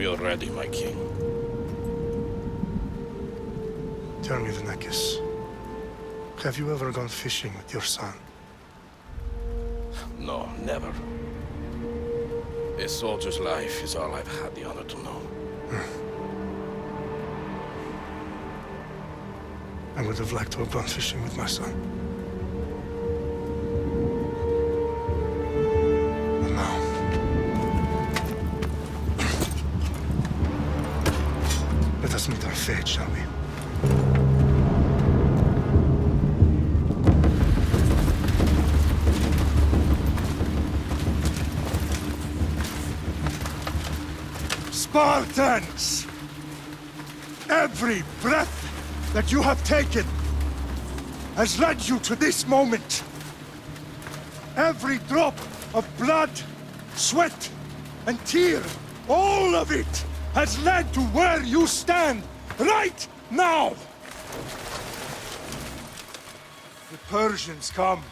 We are ready, my king. Tell me, Vinakis, have you ever gone fishing with your son? No, never. A soldier's life is all I've had the honor to know. I would have liked to have gone fishing with my son. But now... let us meet our fate, shall we? Spartans! Every breath that you have taken has led you to this moment. Every drop of blood, sweat, and tear, all of it has led to where you stand right now. The Persians come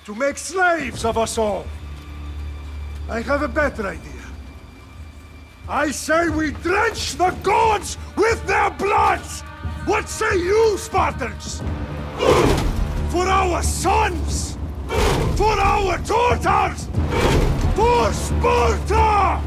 to make slaves of us all. I have a better idea. I say we drench the gods with their bloods! What say you, Spartans? For our sons! For our daughters! For Sparta!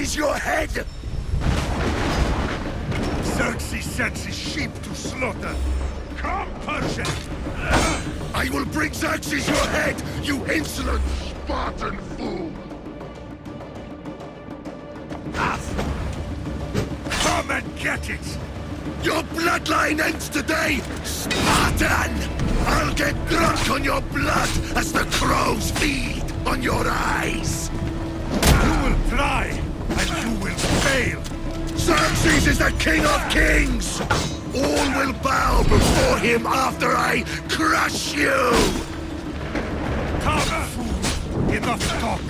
Xerxes your head! Xerxes sends his sheep to slaughter. Come, Persian! I will bring Xerxes your head, you insolent Spartan fool! Come and get it! Your bloodline ends today, Spartan! I'll get drunk on your blood as the crows feed on your eyes! You will try, and you will fail! Xerxes is the king of kings! All will bow before him after I crush you! Come, fool! Enough talk!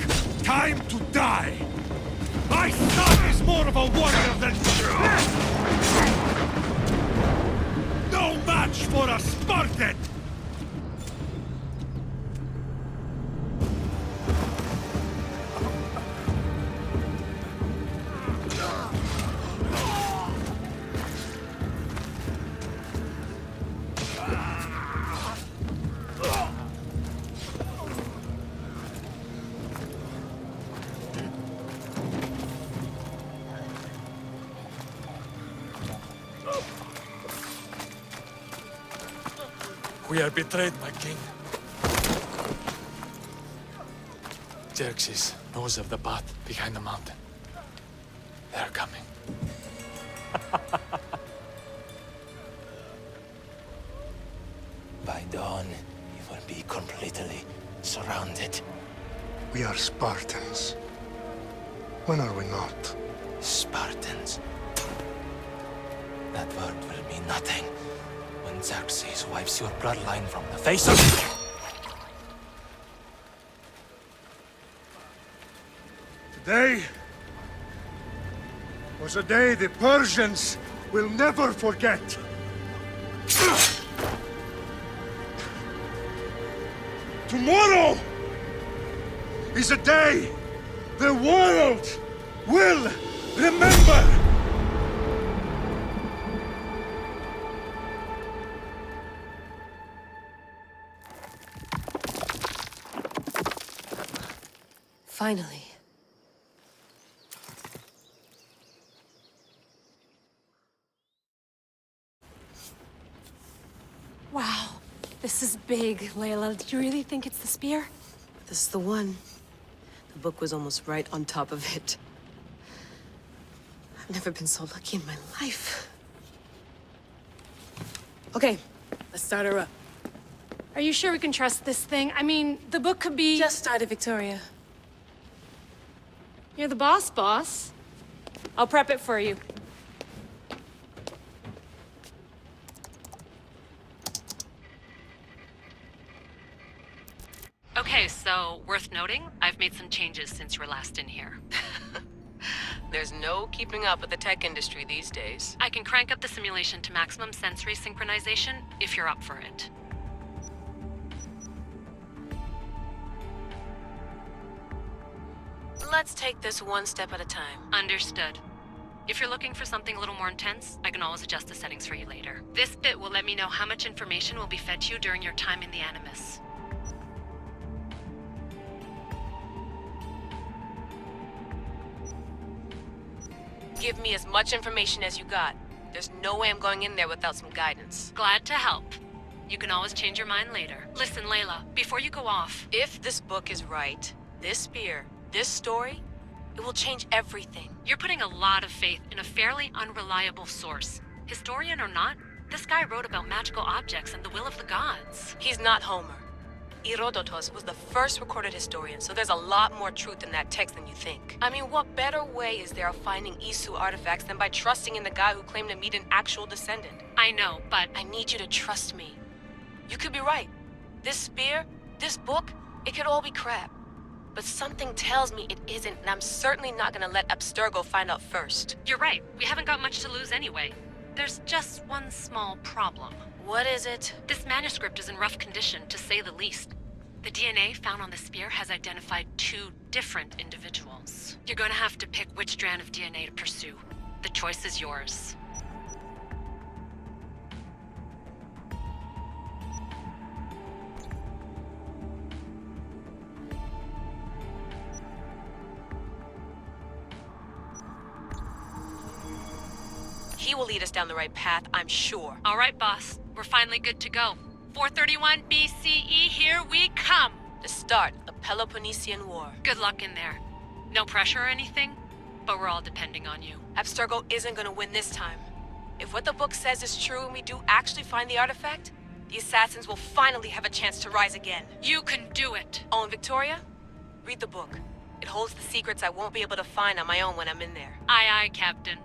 Time to die! My son is more of a warrior than you! No match for a Spartan! We are betrayed, my king. Xerxes knows of the path behind the mountain. They are coming. By dawn, you will be completely surrounded. We are Spartans. When are we not? Spartans. That word will mean nothing when Xerxes wipes your bloodline from the face of... Today was a day the Persians will never forget. Tomorrow is a day the world will remember. Finally. Wow, this is big, Layla. Do you really think it's the spear? This is the one. The book was almost right on top of it. I've never been so lucky in my life. Okay, let's start her up. Are you sure we can trust this thing? I mean, the book could be... Just started, Victoria. You're the boss. I'll prep it for you. Okay, so worth noting, I've made some changes since you were last in here. There's no keeping up with the tech industry these days. I can crank up the simulation to maximum sensory synchronization if you're up for it. Let's take this one step at a time. Understood. If you're looking for something a little more intense, I can always adjust the settings for you later. This bit will let me know how much information will be fed to you during your time in the Animus. Give me as much information as you got. There's no way I'm going in there without some guidance. Glad to help. You can always change your mind later. Listen, Layla, before you go off... If this book is right, this spear, this story, it will change everything. You're putting a lot of faith in a fairly unreliable source. Historian or not, this guy wrote about magical objects and the will of the gods. He's not Homer. Herodotus was the first recorded historian, so there's a lot more truth in that text than you think. I mean, what better way is there of finding Isu artifacts than by trusting in the guy who claimed to meet an actual descendant? I know, but... I need you to trust me. You could be right. This spear, this book, it could all be crap. But something tells me it isn't, and I'm certainly not gonna let Abstergo find out first. You're right. We haven't got much to lose anyway. There's just one small problem. What is it? This manuscript is in rough condition, to say the least. The DNA found on the spear has identified 2 different individuals. You're gonna have to pick which strand of DNA to pursue. The choice is yours. He will lead us down the right path, I'm sure. All right, boss. We're finally good to go. 431 BCE, here we come! The start of the Peloponnesian War. Good luck in there. No pressure or anything, but we're all depending on you. Abstergo isn't gonna win this time. If what the book says is true and we do actually find the artifact, the assassins will finally have a chance to rise again. You can do it! Oh, and Victoria? Read the book. It holds the secrets I won't be able to find on my own when I'm in there. Aye, aye, Captain.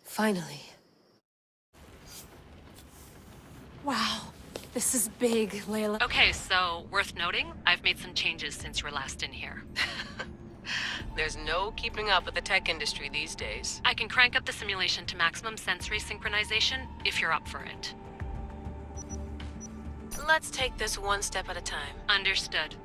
Finally. Wow, this is big, Layla. Okay, so, worth noting, I've made some changes since you were last in here. There's no keeping up with the tech industry these days. I can crank up the simulation to maximum sensory synchronization, if you're up for it. Let's take this one step at a time. Understood.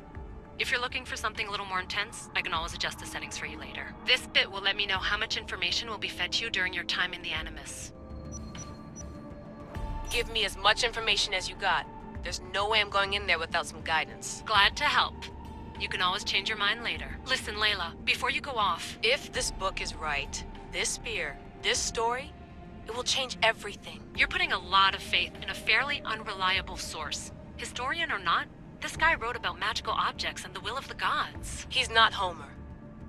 If you're looking for something a little more intense, I can always adjust the settings for you later. This bit will let me know how much information will be fed to you during your time in the Animus. Give me as much information as you got. There's no way I'm going in there without some guidance. Glad to help. You can always change your mind later. Listen, Layla, before you go off... If this book is right, this spear, this story, it will change everything. You're putting a lot of faith in a fairly unreliable source. Historian or not, this guy wrote about magical objects and the will of the gods. He's not Homer.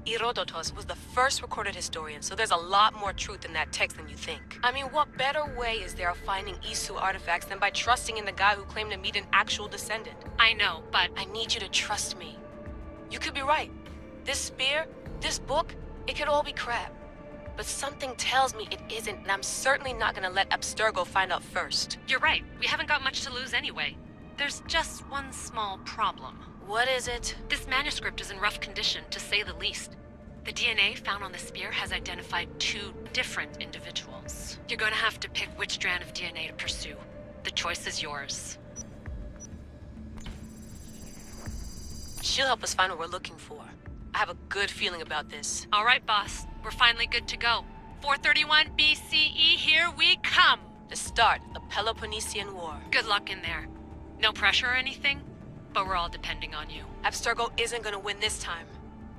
Herodotus was the first recorded historian, so there's a lot more truth in that text than you think. I mean, what better way is there of finding Isu artifacts than by trusting in the guy who claimed to meet an actual descendant? I know, but... I need you to trust me. You could be right. This spear, this book, it could all be crap. But something tells me it isn't, and I'm certainly not gonna let Abstergo find out first. You're right. We haven't got much to lose anyway. There's just one small problem. What is it? This manuscript is in rough condition, to say the least. The DNA found on the spear has identified 2 different individuals. You're going to have to pick which strand of DNA to pursue. The choice is yours. She'll help us find what we're looking for. I have a good feeling about this. All right, boss. We're finally good to go. 431 BCE, here we come! The start of the Peloponnesian War. Good luck in there. No pressure or anything, but we're all depending on you. Abstergo isn't gonna win this time.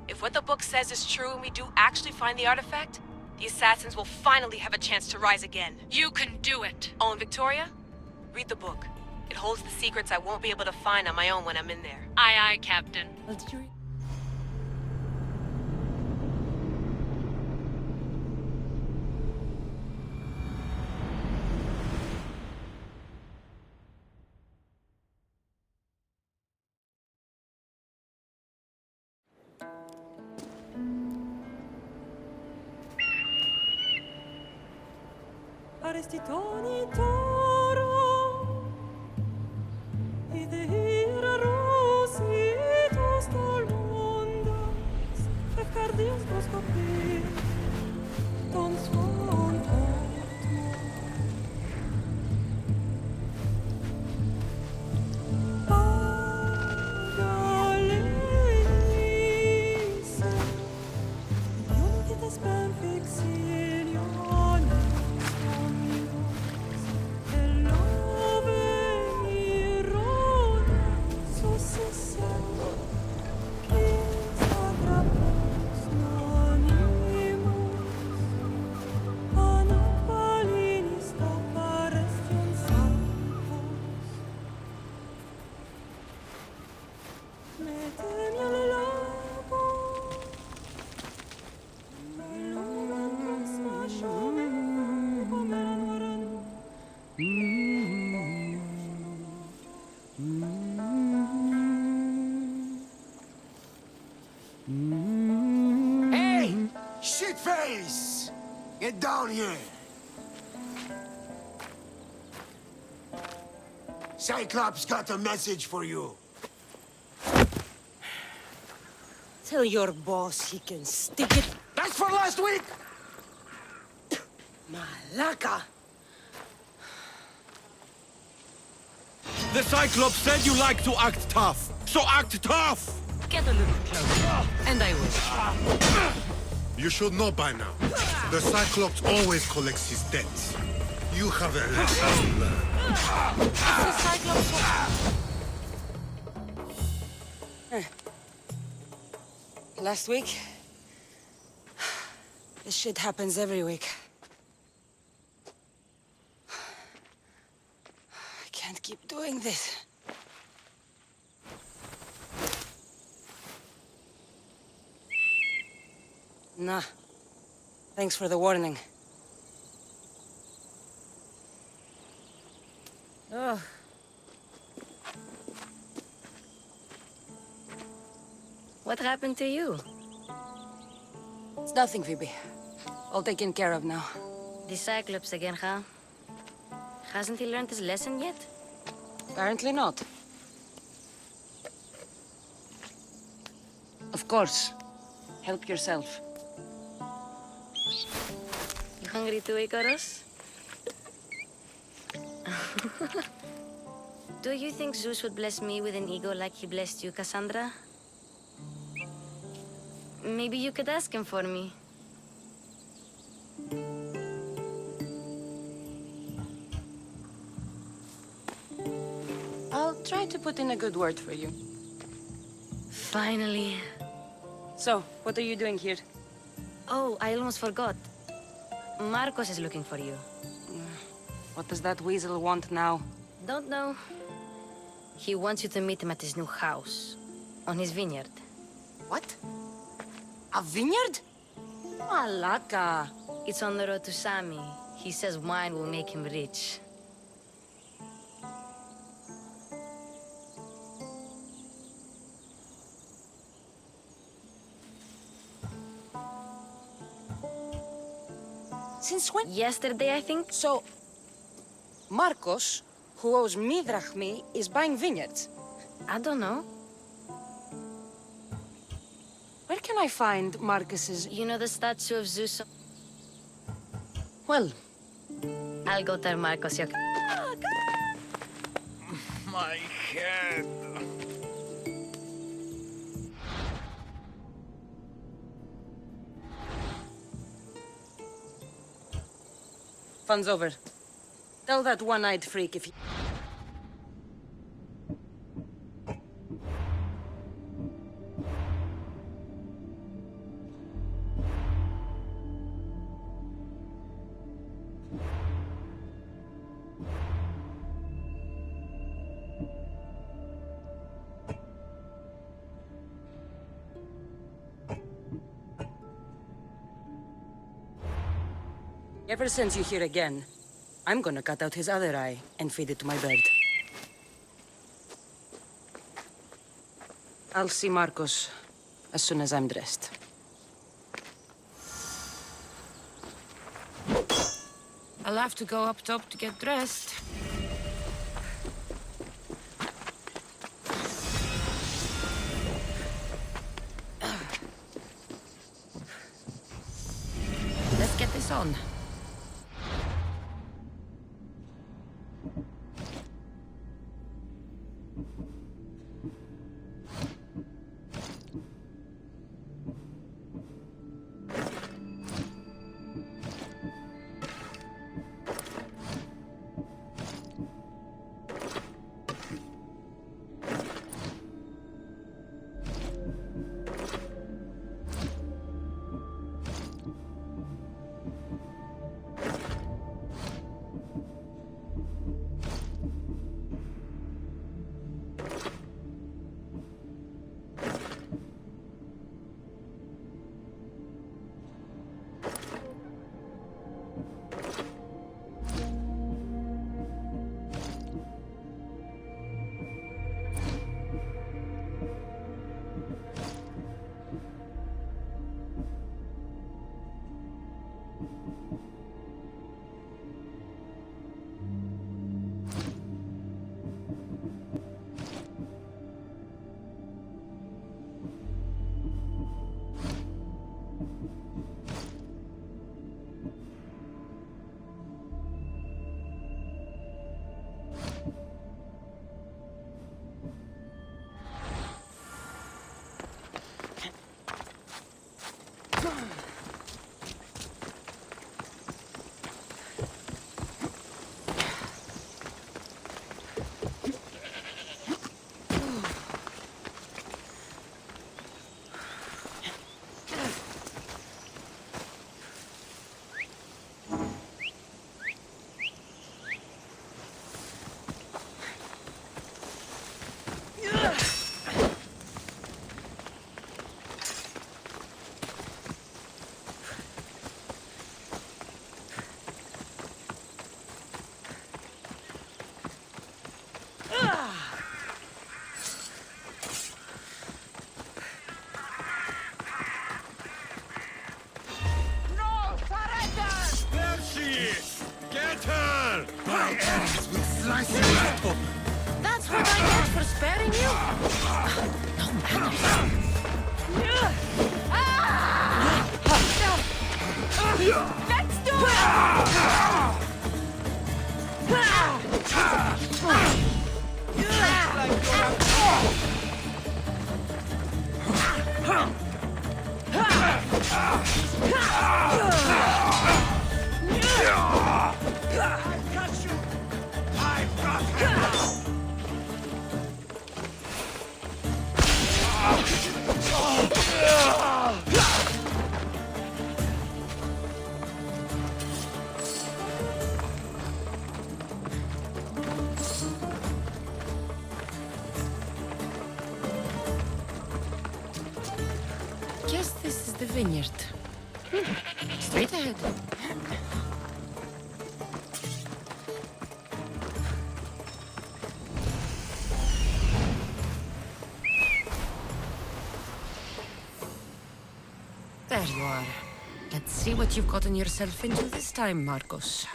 If what the book says is true and we do actually find the artifact, the assassins will finally have a chance to rise again. You can do it! Oh, and Victoria? Read the book. It holds the secrets I won't be able to find on my own when I'm in there. Aye, aye, Captain. Well, did you read? Arestitoni toro Ideira rositos tolmondas Efcardias proscopir Ton svon Pagalenis Ionitas benfixilionis Hello Mettemi al lago. Lumen smasciame come la nuora. Hey! Shitface! Get down here! Cyclops got a message for you. Tell your boss he can stick it. That's for last week! Malaka! The Cyclops said you like to act tough, so act tough! Get a little closer, and I will. You should know by now. The Cyclops always collects his debts. You have a lesson to learn. The Cyclops. Last week? This shit happens every week. I can't keep doing this. Nah. Thanks for the warning. Ugh. What happened to you? It's nothing, Phoebe. All taken care of now. The Cyclops again, huh? Hasn't he learned his lesson yet? Apparently not. Of course. Help yourself. You hungry too, Icarus? Do you think Zeus would bless me with an ego like he blessed you, Cassandra? Maybe you could ask him for me. I'll try to put in a good word for you. Finally. So, what are you doing here? Oh, I almost forgot. Marcos is looking for you. What does that weasel want now? Don't know. He wants you to meet him at his new house. On his vineyard. What? A vineyard? Malaka. It's on the road to Sami. He says wine will make him rich. Since when? Yesterday, I think. So, Marcos, who owes me drachmi, is buying vineyards. I don't know. Where can I find Marcus's... You know the statue of Zeus? Well... I'll go tell Marcos you're... My head. Fun's over. Tell that one-eyed freak if he... Ever since you hear again, I'm gonna cut out his other eye and feed it to my bird. I'll see Marcos as soon as I'm dressed. I'll have to go up top to get dressed. Let's get this on. nice you left for. That's what I get for sparing you? No manners. Let's do it! Guess this is the vineyard. Straight ahead. There you are. Let's see what you've gotten yourself into this time, Marcos.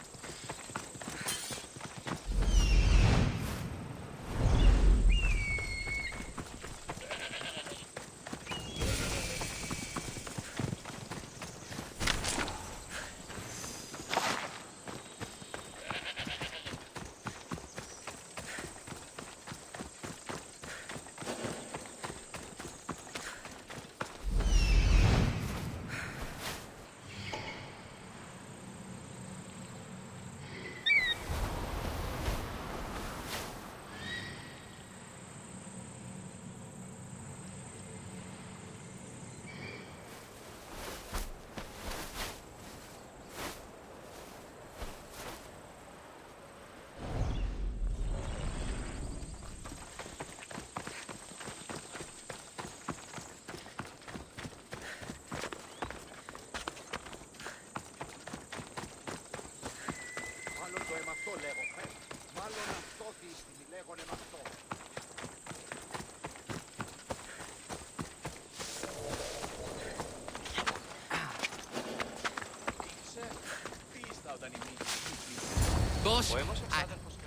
Boss,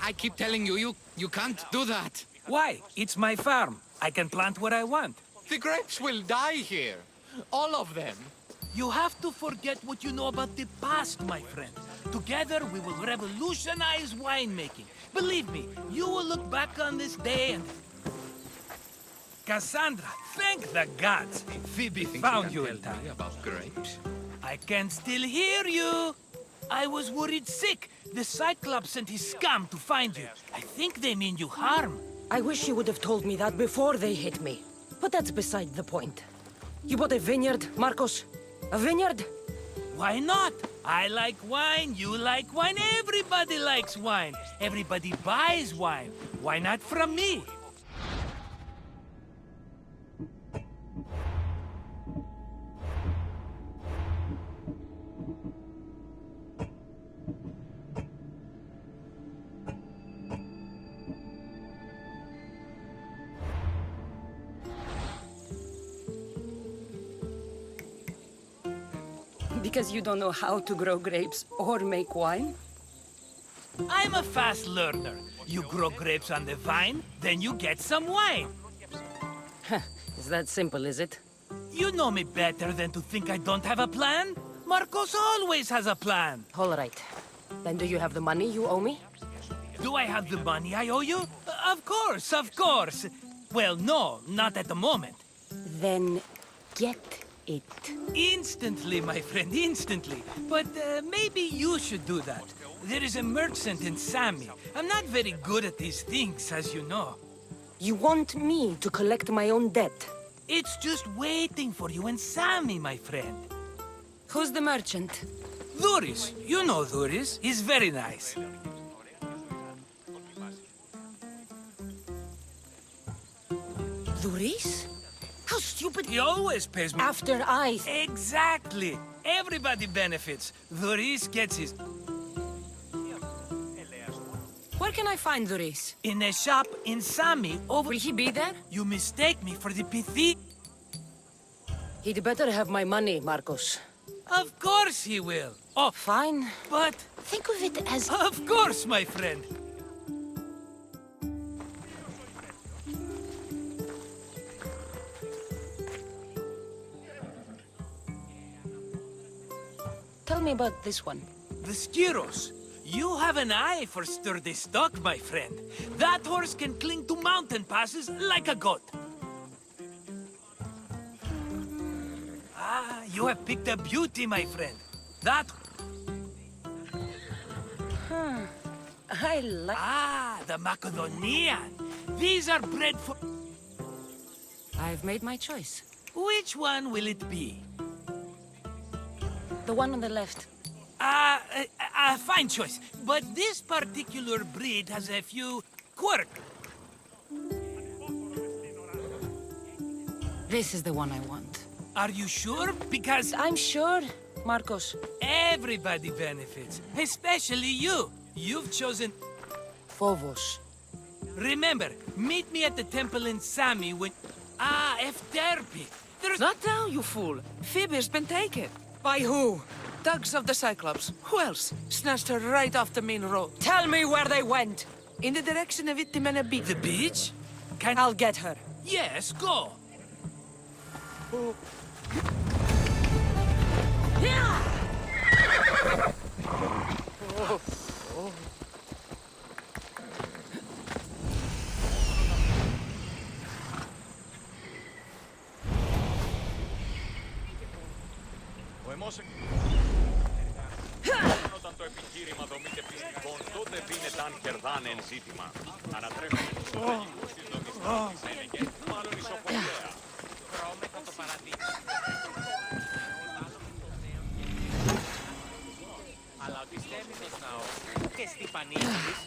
I keep telling you, you can't do that. Why? It's my farm. I can plant what I want. The grapes will die here. All of them. You have to forget what you know about the past, my friend. Together, we will revolutionize winemaking. Believe me, you will look back on this day and... Cassandra, thank the gods. Phoebe thinks found you you can in tell time. me about grapes. I can still hear you. I was worried sick. The Cyclops sent his scum to find you. I think they mean you harm. I wish you would have told me that before they hit me. But that's beside the point. You bought a vineyard, Marcos? A vineyard? Why not? I like wine, you like wine, everybody likes wine. Everybody buys wine. Why not from me? Because you don't know how to grow grapes or make wine? I'm a fast learner. You grow grapes on the vine, then you get some wine. Is that simple, is it? You know me better than to think I don't have a plan. Marcos always has a plan. All right. Then do you have the money you owe me? Do I have the money I owe you? Of course, of course. Well, no, not at the moment. Then get it. Instantly, my friend, instantly. But maybe you should do that. There is a merchant in Sami. I'm not very good at these things, as you know. You want me to collect my own debt? It's just waiting for you in Sami, my friend. Who's the merchant? Duris. You know Duris. He's very nice. Duris? How stupid! He always pays me. After I... Exactly. Everybody benefits. Duris gets his... Where can I find Duris? In a shop in Sami, over... Will he be there? You mistake me for the Pithi. He'd better have my money, Marcos. Of course he will. Oh, fine. But... Think of it as... Of course, my friend. Tell me about this one. The Skiros. You have an eye for sturdy stock, my friend. That horse can cling to mountain passes like a goat. Ah, you have picked a beauty, my friend. That... I like... Ah, the Macedonian. These are bred for... I've made my choice. Which one will it be? The one on the left. Fine choice. But this particular breed has a few quirks. This is the one I want. Are you sure? Because... I'm sure, Marcos. Everybody benefits, especially you. You've chosen... Phobos. Remember, meet me at the temple in Sami when... Ah, Efterpi. There's... Not now, you fool. Phoebe's been taken. By who? Thugs of the Cyclops. Who else? Snatched her right off the main road. Tell me where they went! In the direction of Itimena Beach. The beach? I'll get her. Yes, go. Όταν το επιχείρημα δομείται πιστικών, τότε δίνεται αν κερδάνε ζήτημα. Ανατρέφουν τους τελικούς της δομής και μάλλον ισοπορία. Βρώμετο το παραδείγμα. Αλλά πιστεύει πως ναό και στη πανίγυρης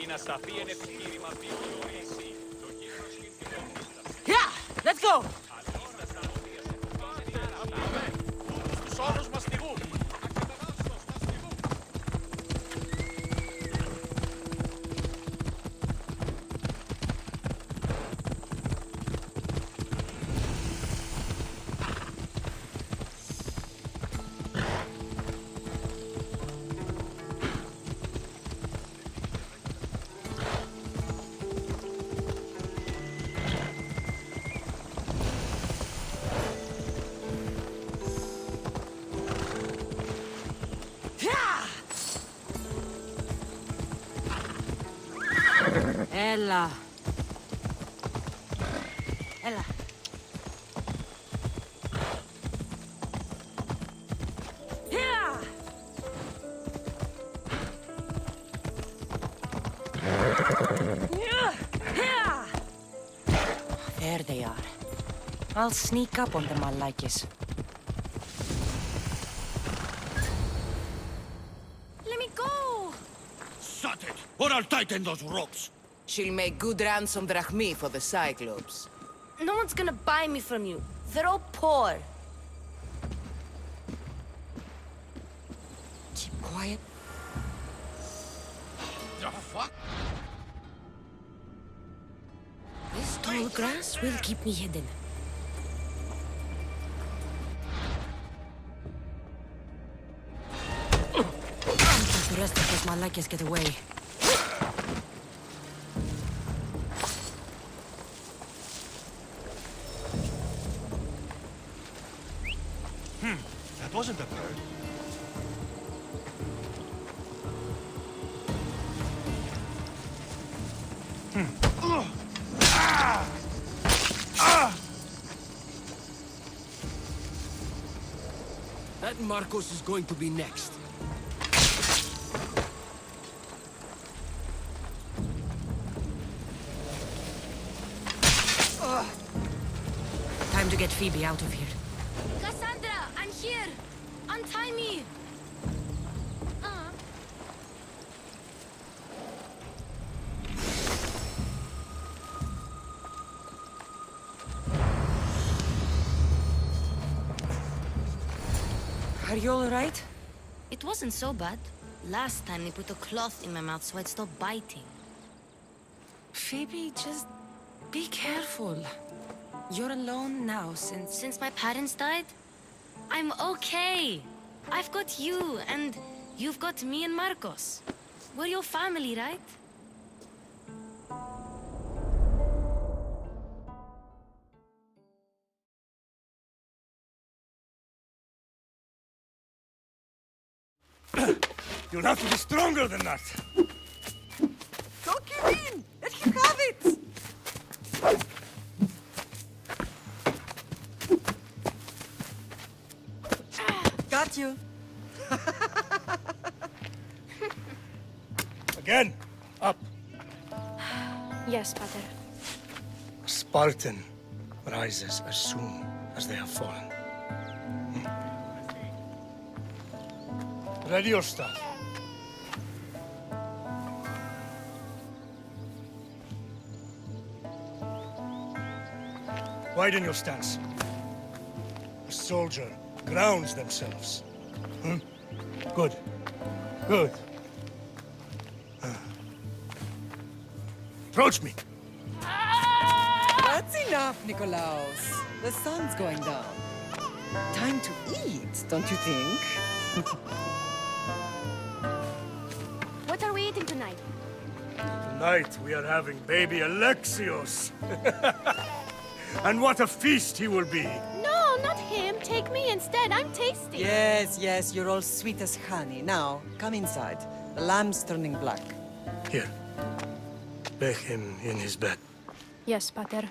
ή να σταθεί ένα επιχείρημα δικαιωρήσει το κίνδυνο σχετικότητας. Yeah, let's go! Στους όρους μαστιγού. Έλα. Έλα. There they are. I'll sneak up on them, malakis. Let me go! Shut it, or I'll tighten those ropes! She'll make good ransom drachmi for the Cyclops. No one's gonna buy me from you. They're all poor. Keep quiet. The fuck? This tall grass will keep me hidden. Let the rest of those malakis get away. That wasn't a bird. That Marcos is going to be next. Time to get Phoebe out of here. Cassandra, I'm here! Untie me! Are you all right? It wasn't so bad. Last time they put a cloth in my mouth so I'd stop biting. Phoebe, just be careful. You're alone now Since my parents died? I'm okay. I've got you, and you've got me and Marcos. We're your family, right? You'll have to be stronger than that. Don't give in! Let him have it! Got you. Again, up. Yes, Pater. A Spartan rises as soon as they have fallen. Ready your staff. Widen your stance. A soldier grounds themselves. Good. Good. Approach me. That's enough, Nikolaos. The sun's going down. Time to eat, don't you think? What are we eating tonight? Tonight we are having baby Alexios. And what a feast he will be. No, not him. Take me instead. I'm tasty. Yes, yes, you're all sweet as honey. Now, come inside. The lamb's turning black. Here. Lay him in his bed. Yes, Pater.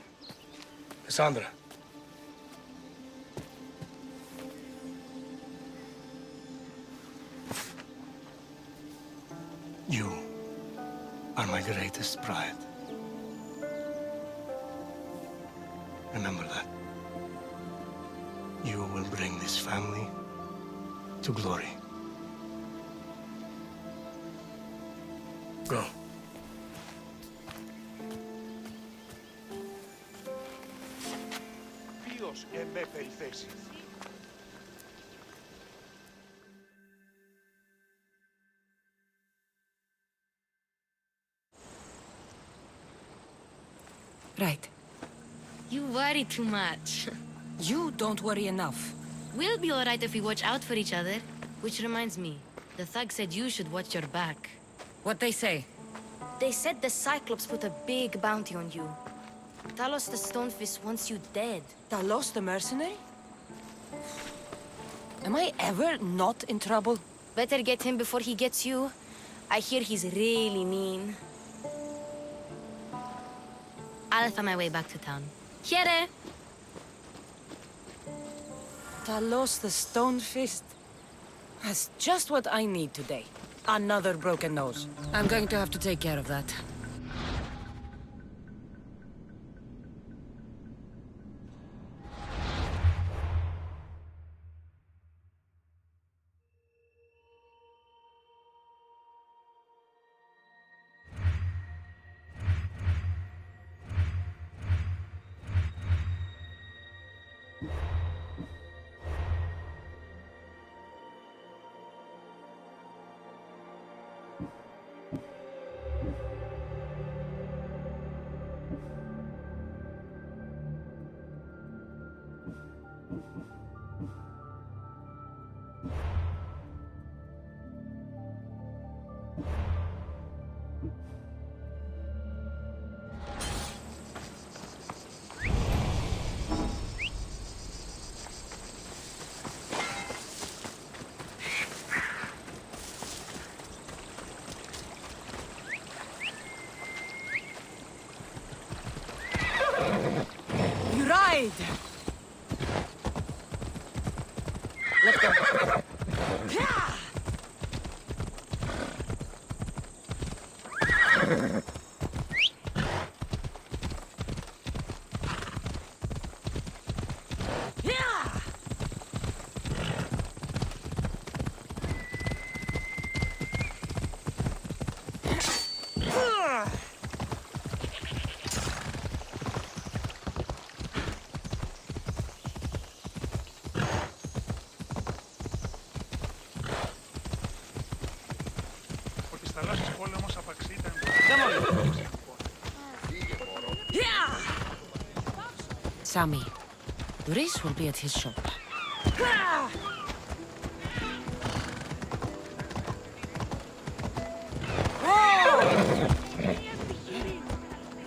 Cassandra. You are my greatest pride. Remember that. You will bring this family to glory. Go. Ποιος εμέ περιθέσει. Right. You worry too much. You don't worry enough. We'll be alright if we watch out for each other. Which reminds me, the thug said you should watch your back. What'd they say? They said the Cyclops put a big bounty on you. Talos the Stonefist wants you dead. Talos the mercenary? Am I ever not in trouble? Better get him before he gets you. I hear he's really mean. I'll find my way back to town. Here! Talos the Stonefist? That's just what I need today. Another broken nose. I'm going to have to take care of that. You ride! Let's go. Sammy, the race will be at his shop.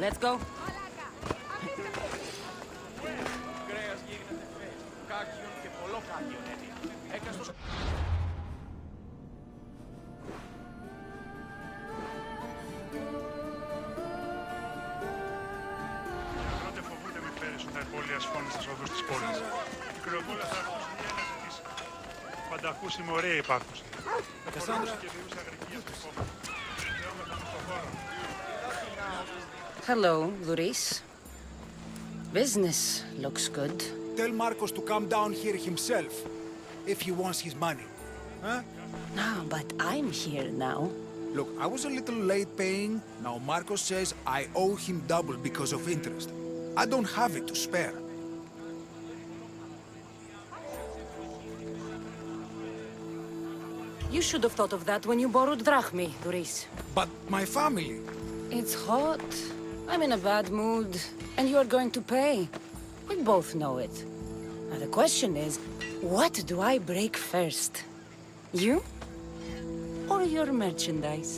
Let's go. απώλειας φόνης στις οδούς της πόλης. Η κρεοπόλα θα ακούσει διέλευση της πανταχούσιμη ωραία υπάρκουση. Θα φορούσε και διούς αγρικίας του κόμμα. Θεόμεθα μες στον χώρο. Hello, Luris. Business looks good. Tell Marcos to come down here himself, if he wants his money. Huh? No, but I'm here now. Look, I was a little late paying. Now Marcos says I owe him double because of interest. I don't have it to spare. You should have thought of that when you borrowed drachmi, Luris. But my family... It's hot. I'm in a bad mood, and you're going to pay. We both know it. Now the question is, what do I break first? You? Or your merchandise?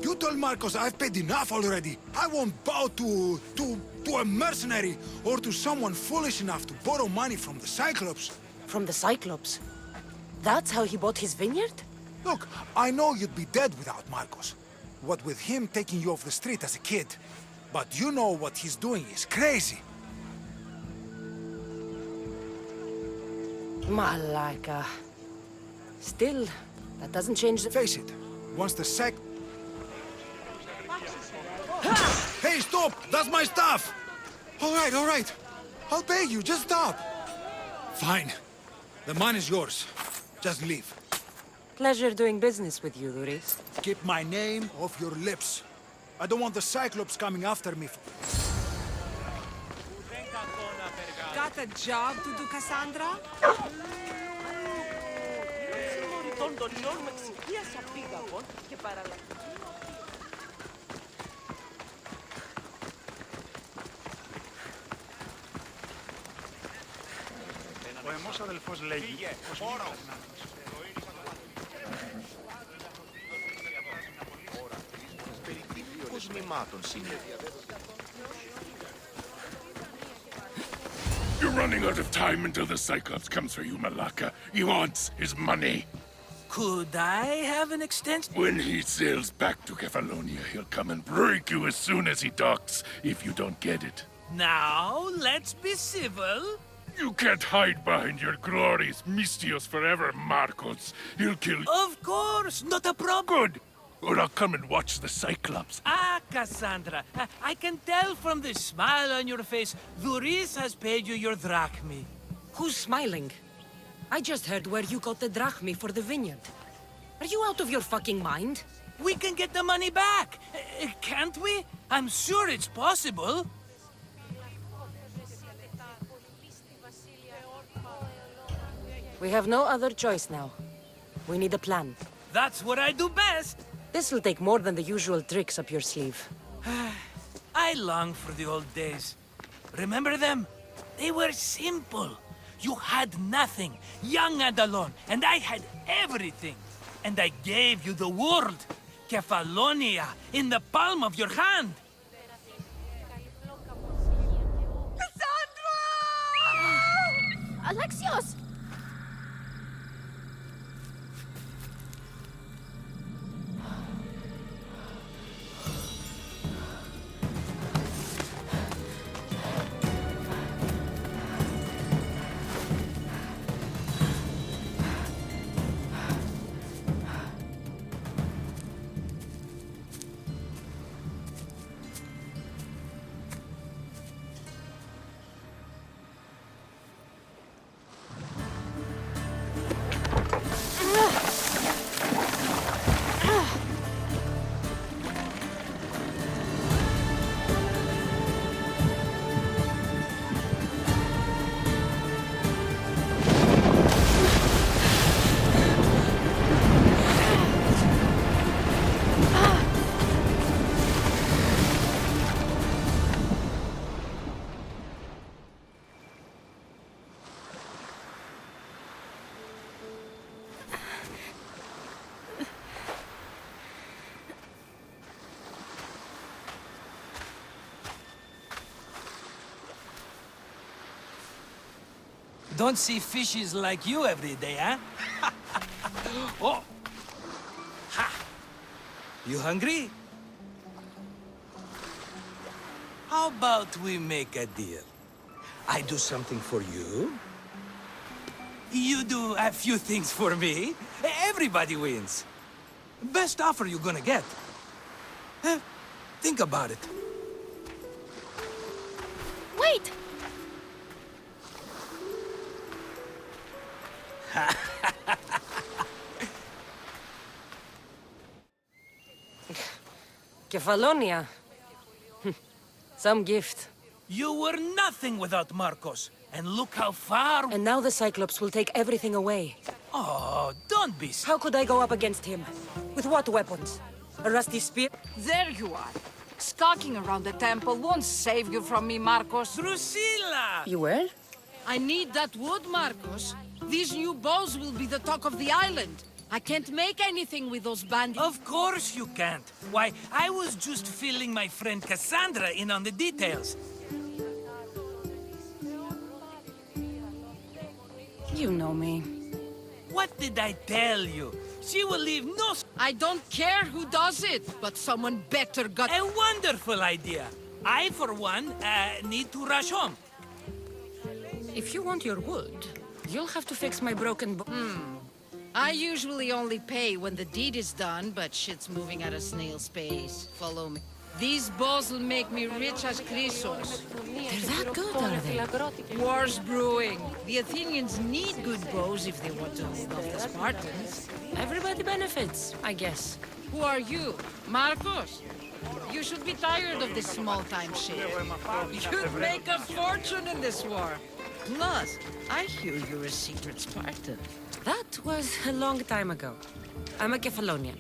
You told Marcos I've paid enough already. I won't bow to a mercenary or to someone foolish enough to borrow money from the Cyclops. From the Cyclops? That's how he bought his vineyard? Look, I know you'd be dead without Marcos. What with him taking you off the street as a kid. But you know what he's doing is crazy. Malaka. Still, that doesn't change the... Face it, once the Hey, stop! That's my stuff! All right. I'll pay you, just stop. Fine. The money's yours. Just leave. Pleasure doing business with you, Luris. Keep my name off your lips. I don't want the Cyclops coming after me. Got a job to do, Cassandra? Ο αιμός αδελφός λέγει πως μη συνάδελφος. You're running out of time until the Cyclops comes for you, Malaka. He wants his money. Could I have an extension? When he sails back to Kefalonia, he'll come and break you as soon as he docks, if you don't get it. Now, let's be civil. You can't hide behind your glories, Mistios forever, Marcos. He'll kill you. Of course, not a problem. Good. Or I'll come and watch the Cyclops. Ah, Cassandra, I can tell from the smile on your face, Luris has paid you your drachmi. Who's smiling? I just heard where you got the drachmi for the vineyard. Are you out of your fucking mind? We can get the money back, can't we? I'm sure it's possible. We have no other choice now. We need a plan. That's what I do best. This will take more than the usual tricks up your sleeve. I long for the old days. Remember them? They were simple. You had nothing, young and alone, and I had everything. And I gave you the world, Kefalonia, in the palm of your hand. Cassandra! Alexios! Don't see fishes like you every day, huh? Oh! Ha! You hungry? How about we make a deal? I do something for you. You do a few things for me. Everybody wins. Best offer you're gonna get. Think about it. Wait! Kefalonia. Some gift. You were nothing without Marcos. And look how far... And now the Cyclops will take everything away. Oh, don't be... How could I go up against him? With what weapons? A rusty spear? There you are. Skulking around the temple won't save you from me, Marcos. Drusilla! You were? I need that wood, Marcos. These new bows will be the talk of the island. I can't make anything with those bandits. Of course you can't. Why, I was just filling my friend Cassandra in on the details. You know me. What did I tell you? She will leave no... I don't care who does it, but someone better got... A wonderful idea. I, for one, need to rush home. If you want your wood, you'll have to fix my broken I usually only pay when the deed is done, but shit's moving at a snail's pace. Follow me. These bows will make me rich as Chrysos. They're that good, are they? War's brewing. The Athenians need good bows if they want to hold off the Spartans. Everybody benefits, I guess. Who are you? Marcos? You should be tired of this small-time shit. You'd make a fortune in this war. Plus, I hear you're a secret Spartan. That was a long time ago. I'm a Kefalonian.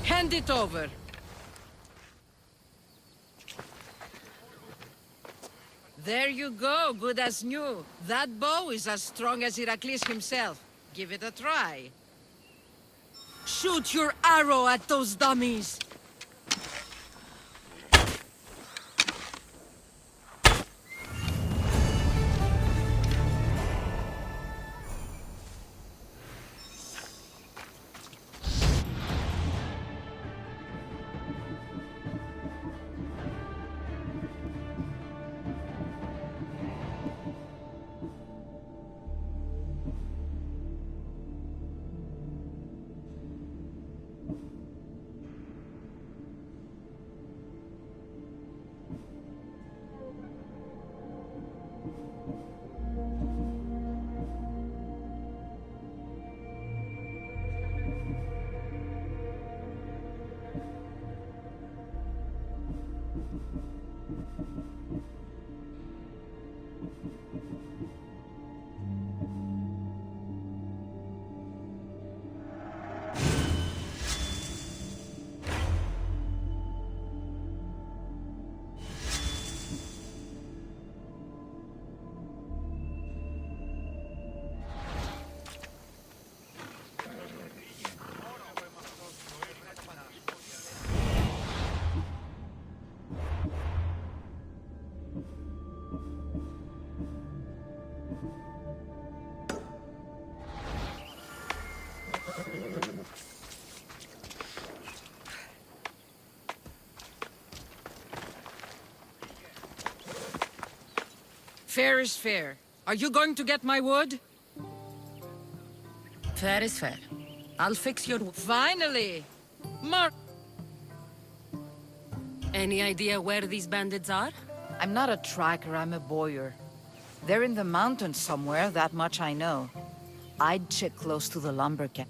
Hand it over. There you go, good as new. That bow is as strong as Heracles himself. Give it a try. Shoot your arrow at those dummies! Fair is fair. Are you going to get my wood? Fair is fair. I'll fix your wood. Finally! Any idea where these bandits are? I'm not a tracker, I'm a boyar. They're in the mountains somewhere, that much I know. I'd check close to the lumber camp.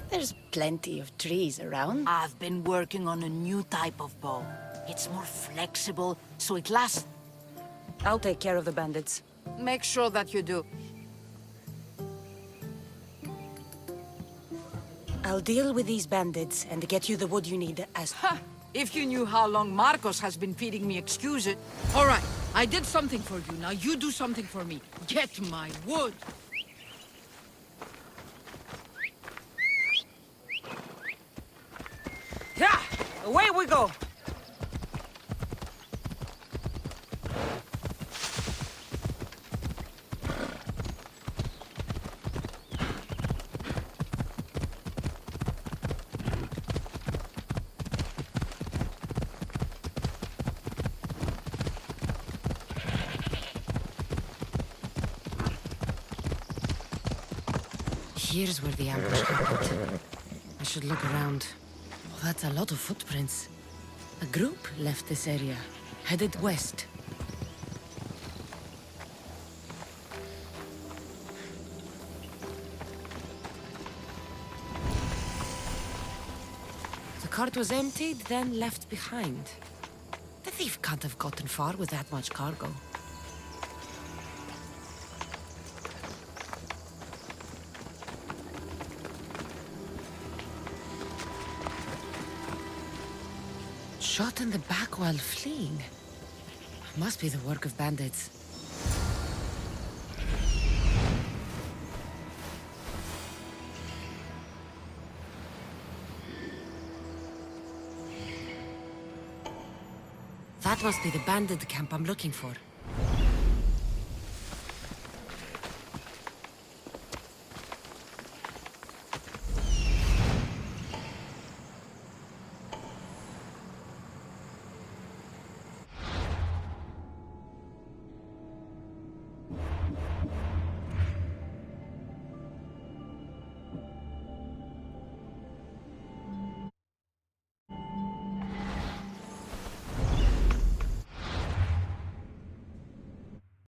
There's plenty of trees around. I've been working on a new type of bow. It's more flexible, so it lasts. I'll take care of the bandits. Make sure that you do. I'll deal with these bandits and get you the wood you need as... Ha! If you knew how long Marcos has been feeding me excuses. All right, I did something for you, now you do something for me. Get my wood! Yeah! Away we go! Here's where the ambush happened. I should look around. Oh, that's a lot of footprints. A group left this area, headed west. The cart was emptied, then left behind. The thief can't have gotten far with that much cargo. Shot in the back while fleeing. Must be the work of bandits. That must be the bandit camp I'm looking for.